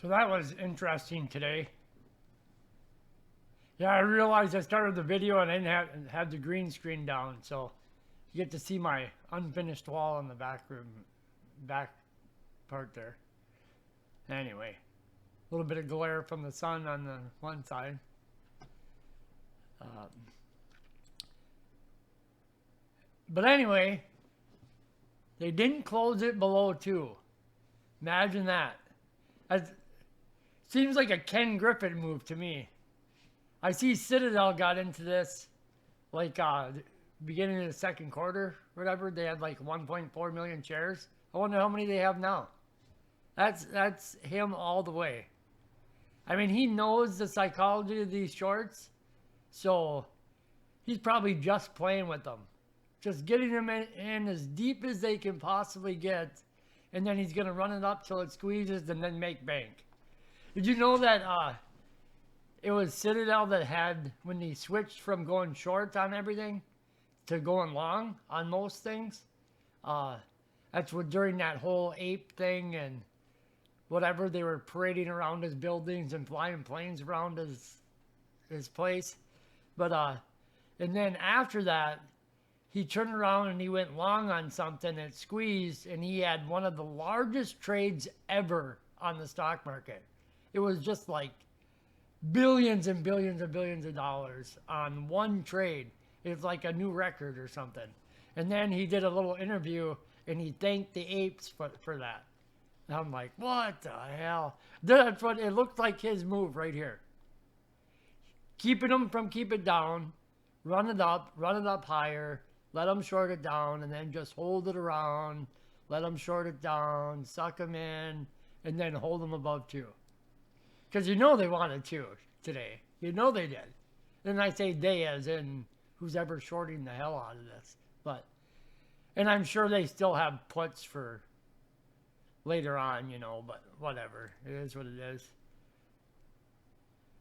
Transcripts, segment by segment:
So that was interesting today. Yeah, I realized I started the video and I didn't have the green screen down, so you get to see my unfinished wall in the back room, back part there. Anyway, a little bit of glare from the sun on the one side. Um, but anyway, they didn't close it below 2. Imagine that. It seems like a Ken Griffin move to me. I see Citadel got into this like beginning of the second quarter, whatever. They had like 1.4 million shares. I wonder how many they have now. That's him all the way. I mean, he knows the psychology of these shorts, so he's probably just playing with them, just getting them in as deep as they can possibly get, and then he's gonna run it up till it squeezes and then make bank. Did you know that it was Citadel that had, when he switched from going short on everything to going long on most things? That's what during that whole ape thing and whatever, they were parading around his buildings and flying planes around his place. But and then after that, he turned around and he went long on something, it squeezed, and he had one of the largest trades ever on the stock market. It was just like billions and billions and billions of dollars on one trade. It's like a new record or something. And then he did a little interview and he thanked the apes for that. And I'm like, what the hell? That's what it looked like, his move right here. Keeping them from keep it down, run it up higher, let them short it down, and then just hold it around, let them short it down, suck them in, and then hold them above 2. Because you know they wanted 2 today. You know they did. And I say they as in who's ever shorting the hell out of this. But, and I'm sure they still have puts for later on, you know, but whatever. It is what it is.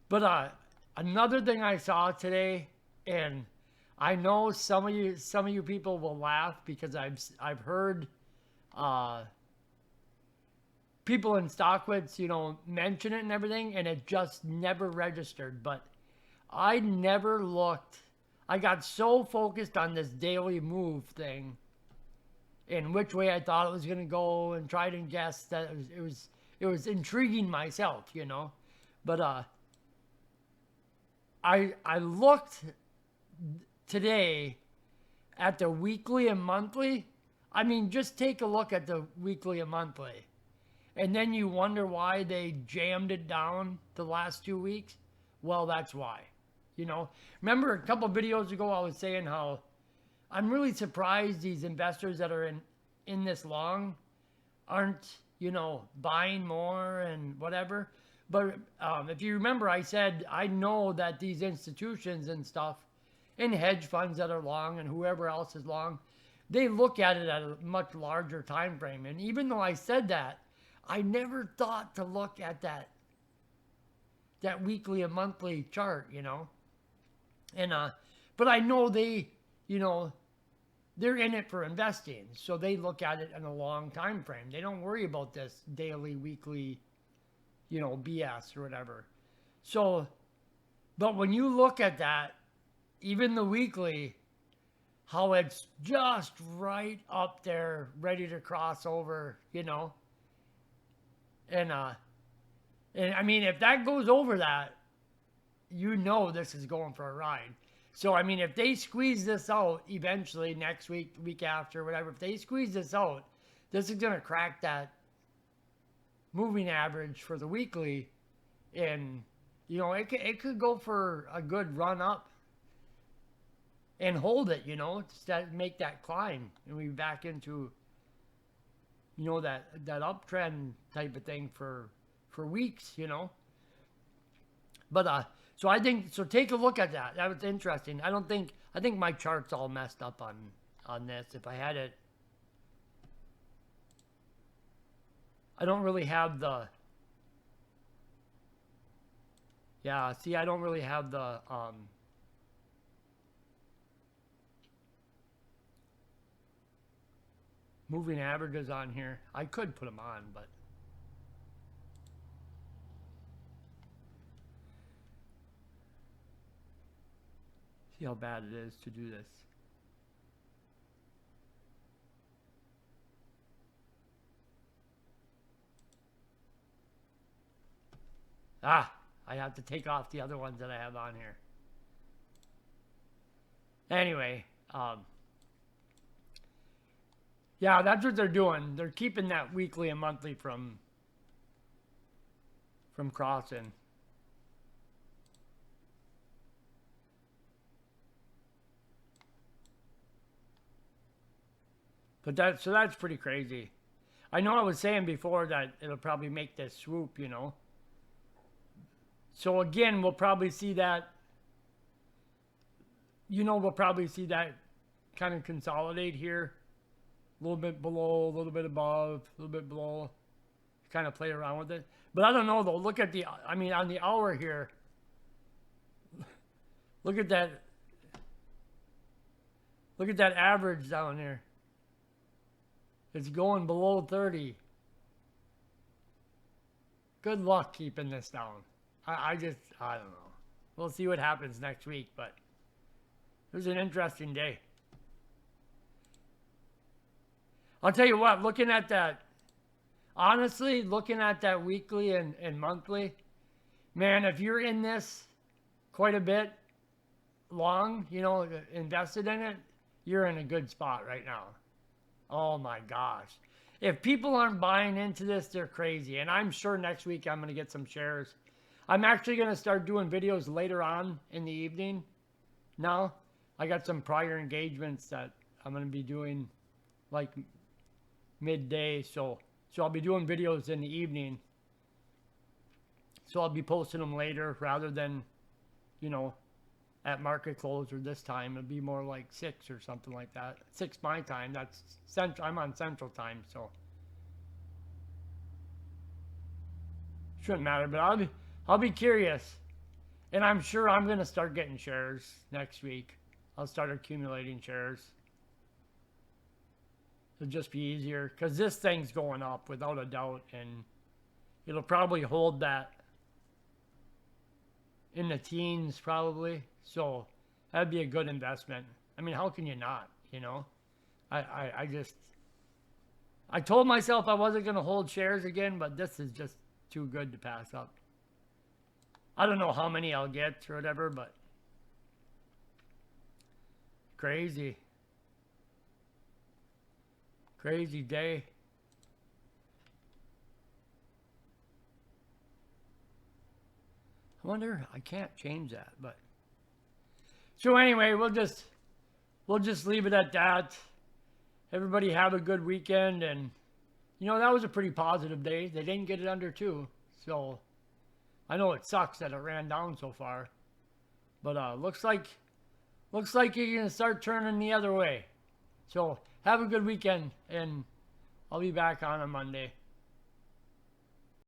But another thing I saw today, and I know some of you people will laugh because I've heard people in Stockwitz, you know, mention it and everything, and it just never registered. But I never looked. I got so focused on this daily move thing and which way I thought it was going to go and tried and guessed that it was intriguing myself, you know. But I looked today at the weekly and monthly. I mean, just take a look at the weekly and monthly. And then you wonder why they jammed it down the last 2 weeks. Well, that's why. You know, remember a couple videos ago I was saying how I'm really surprised these investors that are in this long aren't, you know, buying more and whatever. But if you remember, I said I know that these institutions and stuff and hedge funds that are long and whoever else is long, they look at it at a much larger time frame. And even though I said that, I never thought to look at that weekly and monthly chart, you know. And but I know they, you know, they're in it for investing, so they look at it in a long time frame. They don't worry about this daily, weekly, you know, BS or whatever. So, but when you look at that, even the weekly, how it's just right up there, ready to cross over, you know. And I mean, if that goes over that, you know this is going for a ride. So, I mean, if they squeeze this out eventually next week, the week after, whatever, if they squeeze this out, this is going to crack that moving average for the weekly. And, you know, it could go for a good run up and hold it, you know, to make that climb. And we back into, you know, that uptrend type of thing for weeks, you know. But, so I think, so take a look at that. That was interesting. I think my chart's all messed up on this. If I had it, I don't really have the, yeah, see, I don't really have the, moving averages on here. I could put them on, but See how bad it is to do this. Ah, I have to take off the other ones that I have on here. Anyway, yeah, that's what they're doing. They're keeping that weekly and monthly from crossing. But that's pretty crazy. I know I was saying before that it'll probably make this swoop, you know. So again, we'll probably see that, you know, we'll probably see that kind of consolidate here. A little bit below, a little bit above, a little bit below. Kind of play around with it. But I don't know though. Look at the, I mean, on the hour here. Look at that. Look at that average down there. It's going below 30. Good luck keeping this down. I don't know. We'll see what happens next week, but it was an interesting day. I'll tell you what, looking at that, honestly, looking at that weekly and monthly, man, if you're in this quite a bit long, you know, invested in it, you're in a good spot right now. Oh my gosh. If people aren't buying into this, they're crazy. And I'm sure next week I'm going to get some shares. I'm actually going to start doing videos later on in the evening. Now, I got some prior engagements that I'm going to be doing like midday. So I'll be doing videos in the evening. So I'll be posting them later rather than, you know, at market close or this time. It'll be more like 6 or something like that. 6 my time. That's central. I'm on Central Time, so shouldn't matter. But I'll be curious, and I'm sure I'm gonna start getting shares next week. I'll start accumulating shares. It'll just be easier because this thing's going up without a doubt, and it'll probably hold that in the teens probably. So that'd be a good investment. I mean, how can you not, you know? I told myself I wasn't going to hold shares again, but this is just too good to pass up. I don't know how many I'll get or whatever, but crazy. Crazy day. I wonder, I can't change that, but so anyway, we'll just leave it at that. Everybody have a good weekend, and you know, that was a pretty positive day. They didn't get it under 2, so I know it sucks that it ran down so far, but looks like you're gonna start turning the other way. So have a good weekend, and I'll be back on Monday.